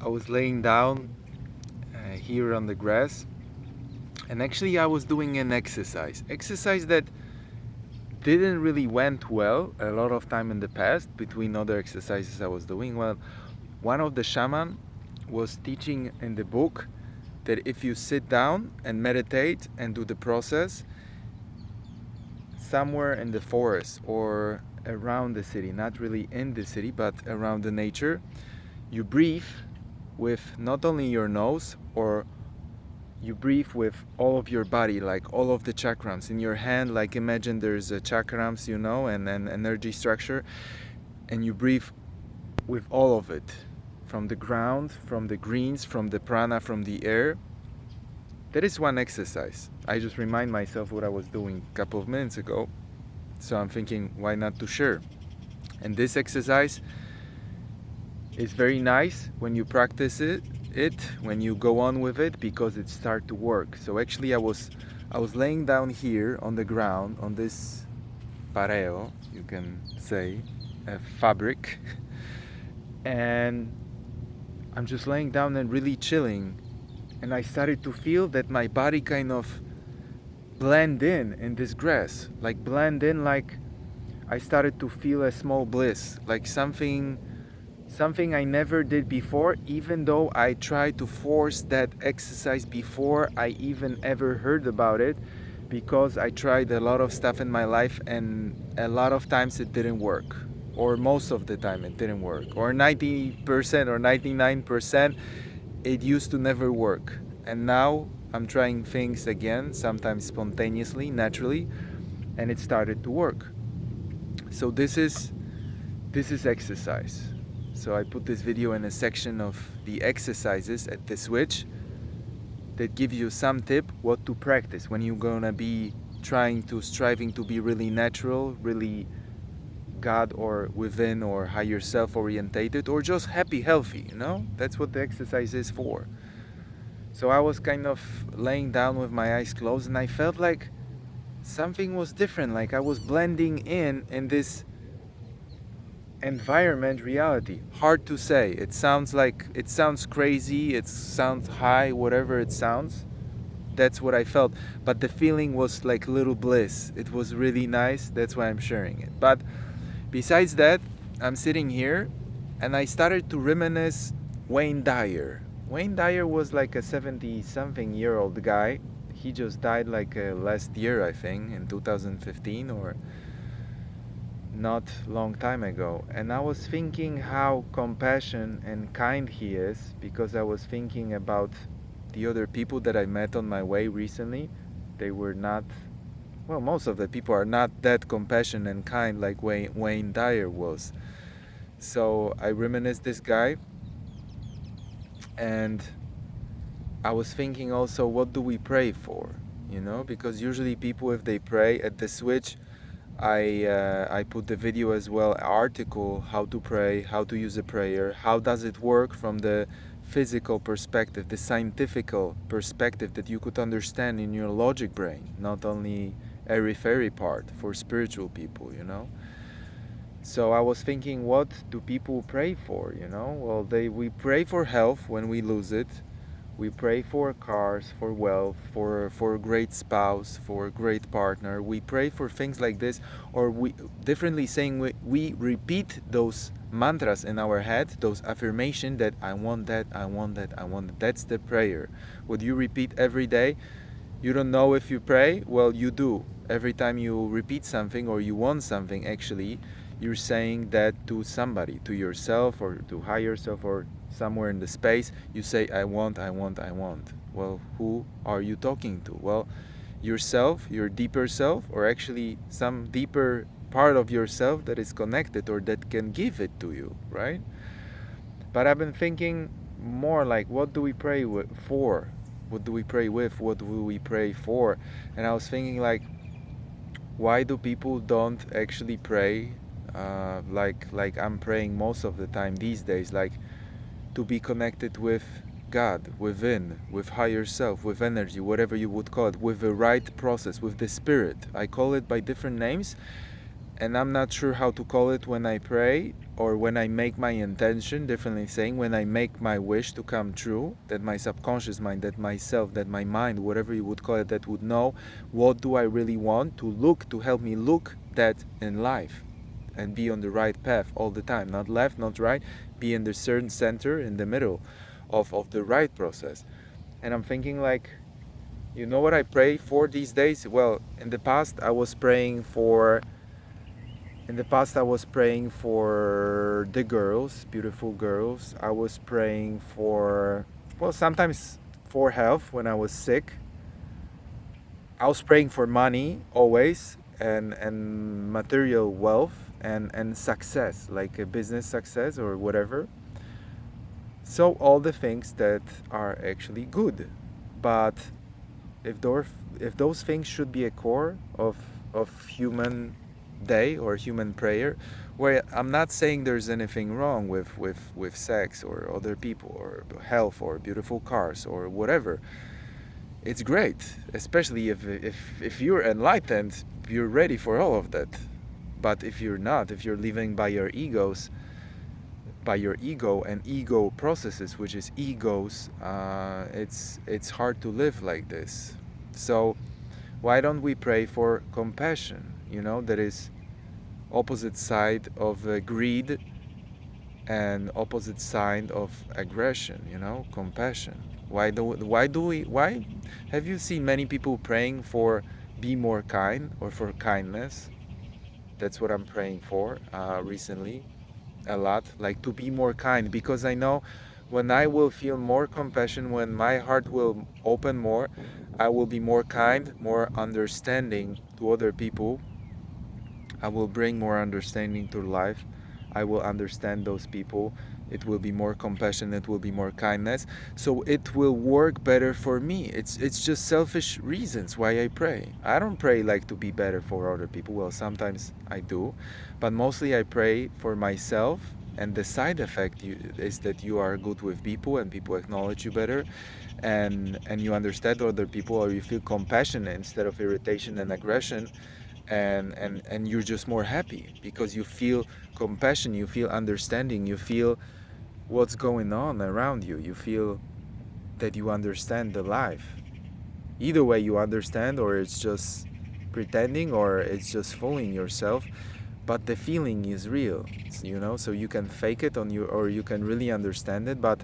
I was laying down here on the grass, and actually I was doing an exercise that didn't really went well a lot of time in the past between other exercises I was doing. Well, one of the shaman was teaching in the book that if you sit down and meditate and do the process somewhere in the forest or around the city, not really in the city but around the nature, you breathe with not only your nose, or you breathe with all of your body, like all of the chakrams in your hand. Like imagine there's a chakrams, and an energy structure, and you breathe with all of it, from the ground, from the greens, from the prana, from the air. That is one exercise. I just remind myself what I was doing a couple of minutes ago, so I'm thinking, why not to share? And this exercise is very nice when you practice it when you go on with it, because it starts to work. So actually I was laying down here on the ground, on this pareo, you can say, a fabric, and I'm just laying down and really chilling, and I started to feel that my body kind of blend in this grass, like blend in, like I started to feel a small bliss, like something I never did before, even though I tried to force that exercise before I even ever heard about it, because I tried a lot of stuff in my life and a lot of times it didn't work, or most of the time it didn't work, or 90% or 99% it used to never work. And now I'm trying things again, sometimes spontaneously, naturally, and it started to work. So this is exercise. So I put this video in a section of the exercises at the switch that give you some tip what to practice when you're gonna be striving to be really natural, really God or within or higher self orientated, or just happy, healthy, That's what the exercise is for. So I was kind of laying down with my eyes closed, and I felt like something was different, like I was blending in this environment, reality. Hard to say. It sounds crazy, it sounds high, whatever it sounds. That's what I felt. But the feeling was like little bliss. It was really nice. That's why I'm sharing it. But besides that, I'm sitting here and I started to reminisce Wayne Dyer. Wayne Dyer was like a 70-something-year-old guy. He just died like last year, I think, in 2015, or not long time ago. And I was thinking how compassionate and kind he is, because I was thinking about the other people that I met on my way recently. They were not, well, most of the people are not that compassionate and kind like Wayne Dyer was. So I reminisced this guy, and I was thinking also, what do we pray for? Because usually people, if they pray at the switch, I put the video as well, article, how to pray, how to use a prayer, how does it work from the physical perspective, the scientific perspective that you could understand in your logic brain, not only airy-fairy part for spiritual people, So I was thinking, what do people pray for, Well, we pray for health when we lose it. We pray for cars, for wealth, for a great spouse, for a great partner. We pray for things like this, or differently saying, we repeat those mantras in our head, those affirmations that I want that, I want that, I want that. That's the prayer. What you repeat every day, you don't know if you pray, well, you do. Every time you repeat something or you want something, actually, you're saying that to somebody, to yourself or to higher self or somewhere in the space. You say, I want, I want, I want. Well, who are you talking to? Well, yourself, your deeper self, or actually some deeper part of yourself that is connected or that can give it to you, right? But I've been thinking more like, what do we pray for? What do we pray with? What do we pray for? And I was thinking, like, why do people don't actually pray like I'm praying most of the time these days, like to be connected with God, within, with higher self, with energy, whatever you would call it, with the right process, with the spirit. I call it by different names, and I'm not sure how to call it when I pray. or when I make my intention, differently saying, when I make my wish to come true, that my subconscious mind, that myself, that my mind, whatever you would call it, that would know what do I really want to help me look that in life and be on the right path all the time, not left, not right, be in the certain center, in the middle of the right process. And I'm thinking like, you know what I pray for these days? Well, in the past I was praying for the girls, beautiful girls. I was praying for, well, sometimes for health when I was sick. I was praying for money always, and material wealth, and success, like a business success or whatever. So all the things that are actually good. But if those things should be a core of human day or human prayer, where I'm not saying there's anything wrong with sex or other people or health or beautiful cars or whatever. It's great, especially if you're enlightened, you're ready for all of that. But if you're not, if you're living by your ego and ego processes, which is egos, it's hard to live like this. So why don't we pray for compassion? That is opposite side of greed and opposite side of aggression. Compassion. Why have you seen many people praying for be more kind or for kindness? That's what I'm praying for recently a lot, like to be more kind, because I know when I will feel more compassion, when my heart will open more, I will be more kind, more understanding to other people. I will bring more understanding to life. I will understand those people. It will be more compassion, it will be more kindness. So it will work better for me. It's just selfish reasons why I pray. I don't pray like to be better for other people. Well, sometimes I do, but mostly I pray for myself. And the side effect is that you are good with people and people acknowledge you better, and you understand other people, or you feel compassion instead of irritation and aggression. And you're just more happy because you feel compassion, you feel understanding, you feel what's going on around you, you feel that you understand the life. Either way, you understand, or it's just pretending, or it's just fooling yourself, but the feeling is real, so you can fake it on you, or you can really understand it. But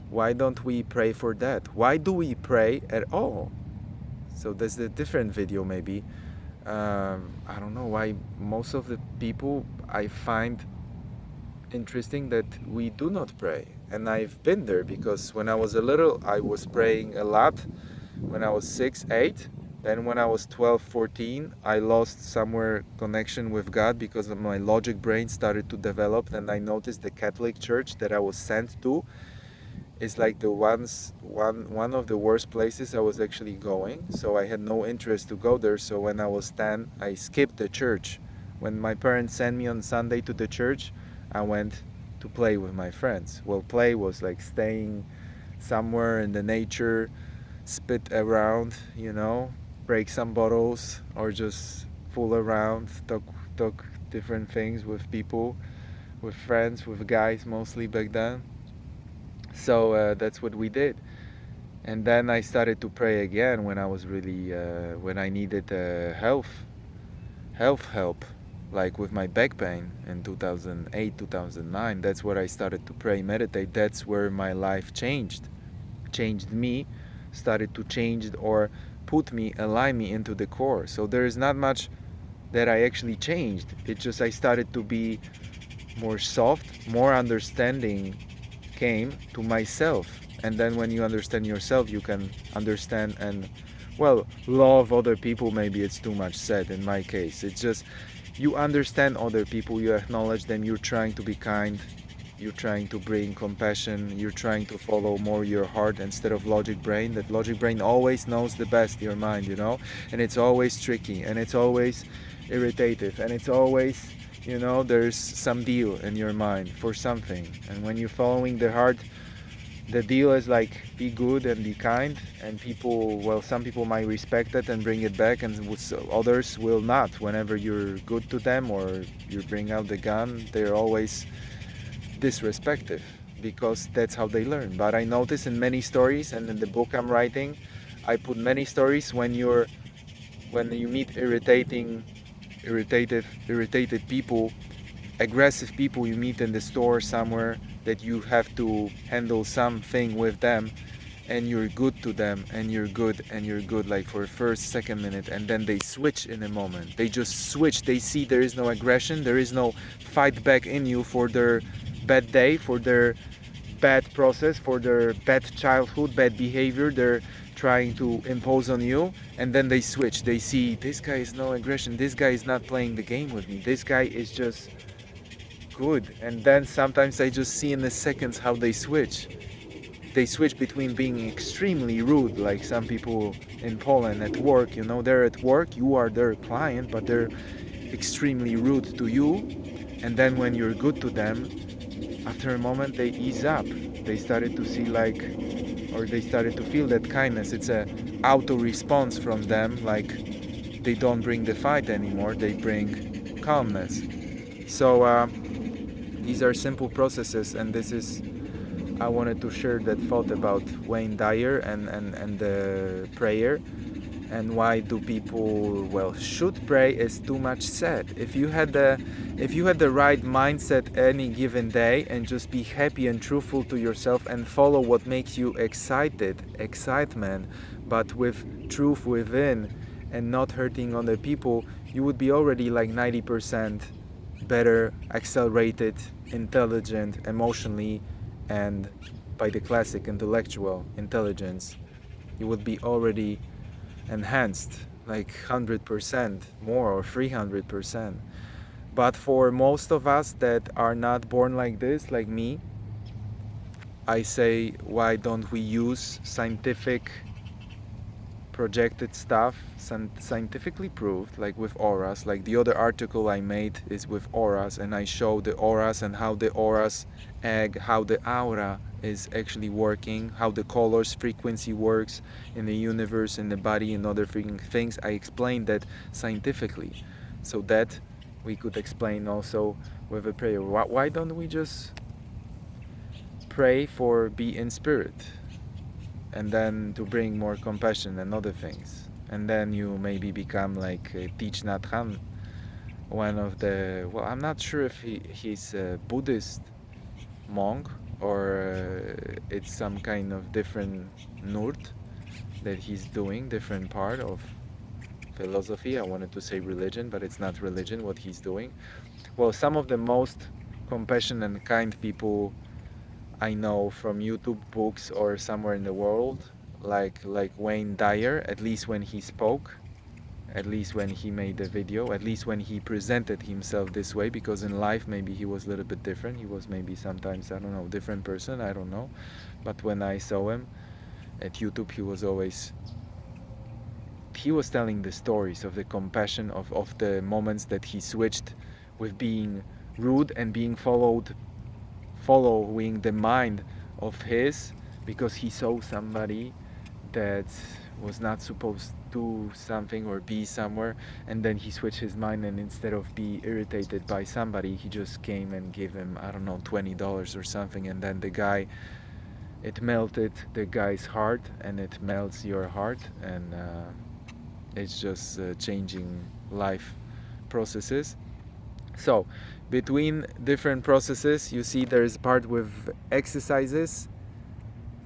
why don't we pray for that? Why do we pray at all? So that's a different video maybe. I don't know why most of the people I find interesting that we do not pray. And I've been there, because when I was a little, I was praying a lot. When I was 6, 8, then when I was 12, 14, I lost somewhere connection with God because of my logic brain started to develop, and I noticed the Catholic Church that I was sent to is like one of the worst places I was actually going. So I had no interest to go there. So when I was 10, I skipped the church. When my parents sent me on Sunday to the church, I went to play with my friends. Well, play was like staying somewhere in the nature, spit around, break some bottles, or just fool around, talk different things with people, with friends, with guys mostly back then. So that's what we did. And then I started to pray again when I was really, when I needed health help, like with my back pain in 2008, 2009. That's where I started to pray, meditate. That's where my life changed me, started to change, or align me into the core. So there is not much that I actually changed. It's just I started to be more soft, more understanding came to myself. And then when you understand yourself, you can understand and, well, love other people. Maybe it's too much said in my case. It's just you understand other people, you acknowledge them, you're trying to be kind, you're trying to bring compassion, you're trying to follow more your heart instead of logic brain. That logic brain always knows the best, your mind, and it's always tricky, and it's always irritative, and it's always, there's some deal in your mind for something. And when you're following the heart, the deal is like be good and be kind, and people, well, some people might respect it and bring it back, and others will not. Whenever you're good to them or you bring out the gun, they're always disrespectful, because that's how they learn. But I notice in many stories, and in the book I'm writing, I put many stories when you meet irritated people, aggressive people you meet in the store somewhere, that you have to handle something with them, and you're good to them, and you're good like for the first second minute, and then they switch in a moment. They just switch. They see there is no aggression, there is no fight back in you for their bad day, for their bad process, for their bad childhood, bad behavior they're trying to impose on you, and then they switch. They see this guy is no aggression, this guy is not playing the game with me, this guy is just good. And then sometimes I just see in the seconds how they switch. They switch between being extremely rude, like some people in Poland at work, they're at work, you are their client, but they're extremely rude to you. And then when you're good to them, after a moment they ease up. They started to see they started to feel that kindness. It's a auto response from them, like they don't bring the fight anymore, they bring calmness. So these are simple processes, and this is, I wanted to share that thought about Wayne Dyer and the prayer, and why do people, should pray is too much said. If you had the right mindset any given day, and just be happy and truthful to yourself and follow what makes you excitement, but with truth within and not hurting other people, you would be already like 90% better, accelerated, intelligent, emotionally, and by the classic intellectual intelligence, you would be already enhanced like 100% more, or 300%. But for most of us that are not born like this, like me, I say, why don't we use scientific projected stuff, scientifically proved, like with auras. Like the other article I made is with auras, and I show the auras and how the auras how the aura is actually working, how the colors frequency works in the universe, in the body, and other things. I explained that scientifically, so that we could explain also with a prayer. Why don't we just pray for be in spirit, and then to bring more compassion and other things, and then you maybe become like Thich Nhat Hanh, one of the, I'm not sure if he's a Buddhist monk, or it's some kind of different nurt that he's doing, different part of philosophy. I wanted to say religion, but it's not religion what he's doing. Some of the most compassionate and kind people I know from YouTube, books, or somewhere in the world, like Wayne Dyer, at least when he spoke, at least when he made a video, at least when he presented himself this way, because in life maybe he was a little bit different. He was maybe sometimes, I don't know, different person, I don't know. But when I saw him at YouTube, he was telling the stories of the compassion of the moments that he switched with being rude and being following the mind of his, because he saw somebody that was not supposed to do something or be somewhere, and then he switched his mind, and instead of be irritated by somebody, he just came and gave him, I don't know, $20 or something, and then it melted the guy's heart, and it melts your heart, and it's just changing life processes. So between different processes, you see there's a part with exercises,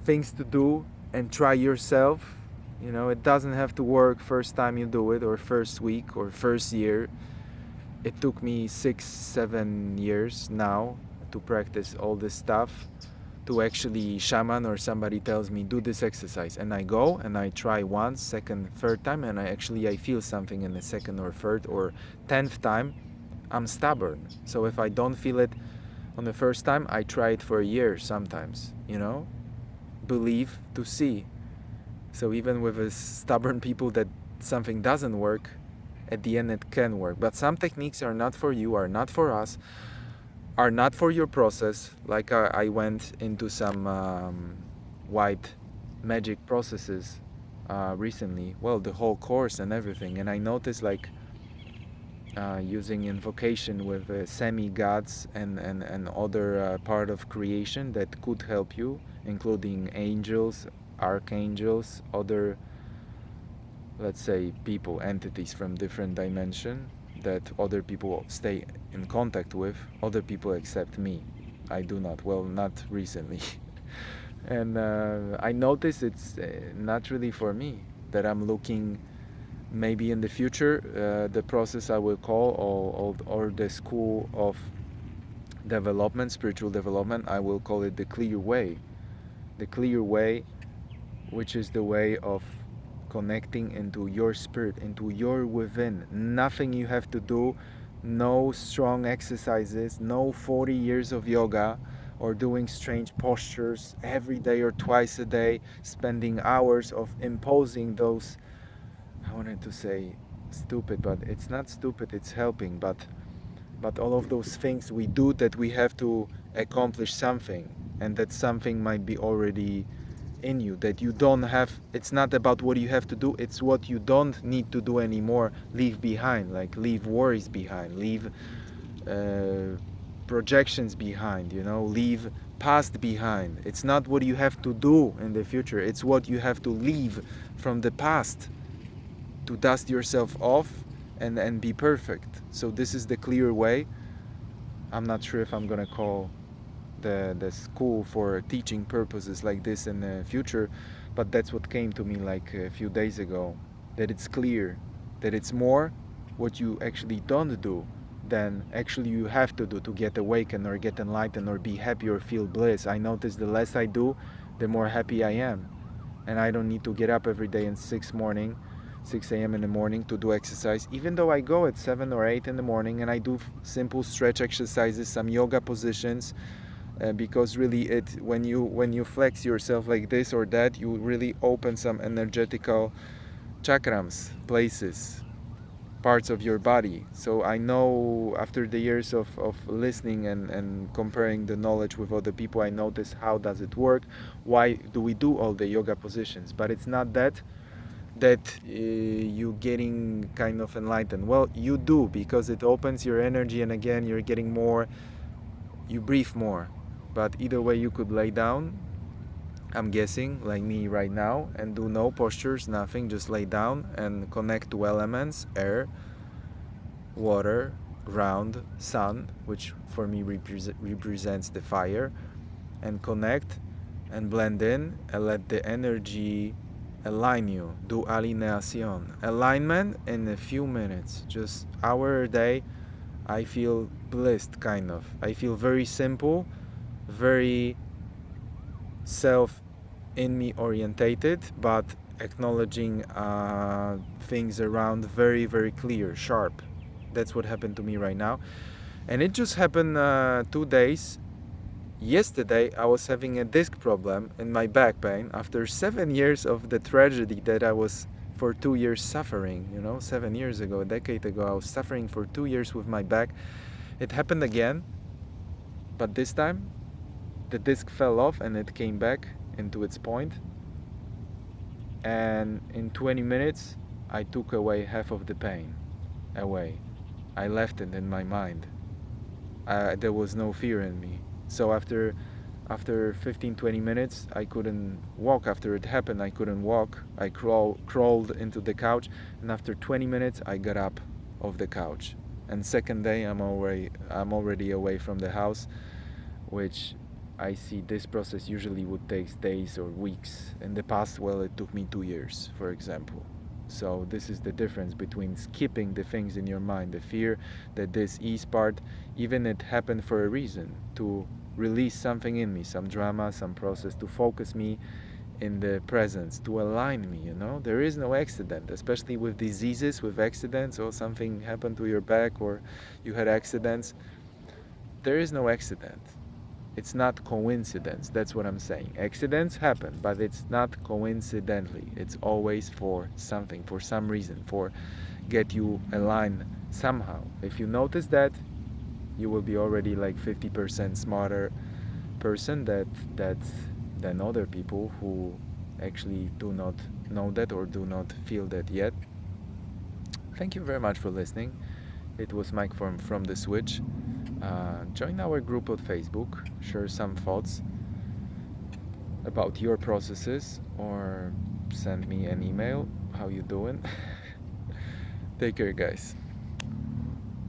things to do, and try yourself. It doesn't have to work first time you do it, or first week, or first year. It took me 6-7 years now to practice all this stuff, to actually shaman or somebody tells me do this exercise, and I go and I try once, second, third time, and I feel something in the second or third or 10th time. I'm stubborn, so if I don't feel it on the first time, I try it for a year sometimes, believe to see. So even with a stubborn people that something doesn't work, at the end it can work. But some techniques are not for you, are not for us, are not for your process. Like I went into some white magic processes recently. Well, the whole course and everything. And I noticed like using invocation with semi-gods and other part of creation that could help you, including angels, archangels, other, let's say, people, entities from different dimension that other people stay in contact with. Other people except me. I do not. Well, not recently. And I notice it's not really for me, that I'm looking maybe in the future, the process I will call, or the school of development, spiritual development, I will call it the clear way. The clear way, which is the way of connecting into your spirit, into your within. Nothing you have to do, no strong exercises, no 40 years of yoga or doing strange postures every day or twice a day, spending hours of imposing those, I wanted to say stupid, but it's not stupid, it's helping, but all of those things we do that we have to accomplish something, and that something might be already in you, that you don't have. It's not about what you have to do, it's what you don't need to do anymore, leave behind, like leave worries behind, leave projections behind, leave past behind. It's not what you have to do in the future, it's what you have to leave from the past, to dust yourself off and be perfect. So this is the clear way. I'm not sure if I'm gonna call the school for teaching purposes like this in the future, but that's what came to me like a few days ago, that it's clear, that it's more what you actually don't do than actually you have to do to get awakened or get enlightened or be happy or feel bliss. I notice the less I do, the more happy I am, and I don't need to get up every day in 6 a.m. in the morning to do exercise, even though I go at 7 or 8 in the morning and I do simple stretch exercises, some yoga positions, because really when you flex yourself like this or that, you really open some energetical chakrams, places, parts of your body. So I know after the years of listening and comparing the knowledge with other people, I notice how does it work, why do we do all the yoga positions. But it's not that you getting kind of enlightened. Well, you do, because it opens your energy, and again you're getting more, you breathe more. But either way, you could lay down, I'm guessing, like me right now, and do no postures, nothing, just lay down and connect to elements: air, water, ground, sun, which for me represents the fire, and connect and blend in and let the energy align you. Do alineación, alignment in a few minutes, just hour a day. I feel blissed, kind of. I feel very simple, very self in me orientated, but acknowledging things around very, very clear, sharp. That's what happened to me right now. And it just happened 2 days. Yesterday I was having a disc problem in my back pain after 7 years of the tragedy that I was for 2 years suffering. 7 years ago, a decade ago, I was suffering for 2 years with my back. It happened again, but this time the disc fell off and it came back into its point. And in 20 minutes I took away half of the pain away. I left it in my mind. There was no fear in me. So after 15-20 minutes I couldn't walk. After it happened, I couldn't walk. I crawled into the couch, and after 20 minutes I got up off the couch. And second day I'm already away from the house, which I see this process usually would take days or weeks. In the past, well, it took me 2 years, for example. So this is the difference between skipping the things in your mind, the fear, that this ease part, even it happened for a reason, to release something in me, some drama, some process, to focus me in the presence, to align me. There is no accident, especially with diseases, with accidents, or something happened to your back, or you had accidents. There is no accident. It's not coincidence. That's what I'm saying. Accidents happen, but it's not coincidentally. It's always for something, for some reason, for get you aligned somehow. If you notice that, you will be already like 50% smarter person that than other people who actually do not know that or do not feel that yet. Thank you very much for listening. It was Mike from The Switch. Join our group on Facebook, share some thoughts about your processes, or send me an email. How you doing? Take care, guys.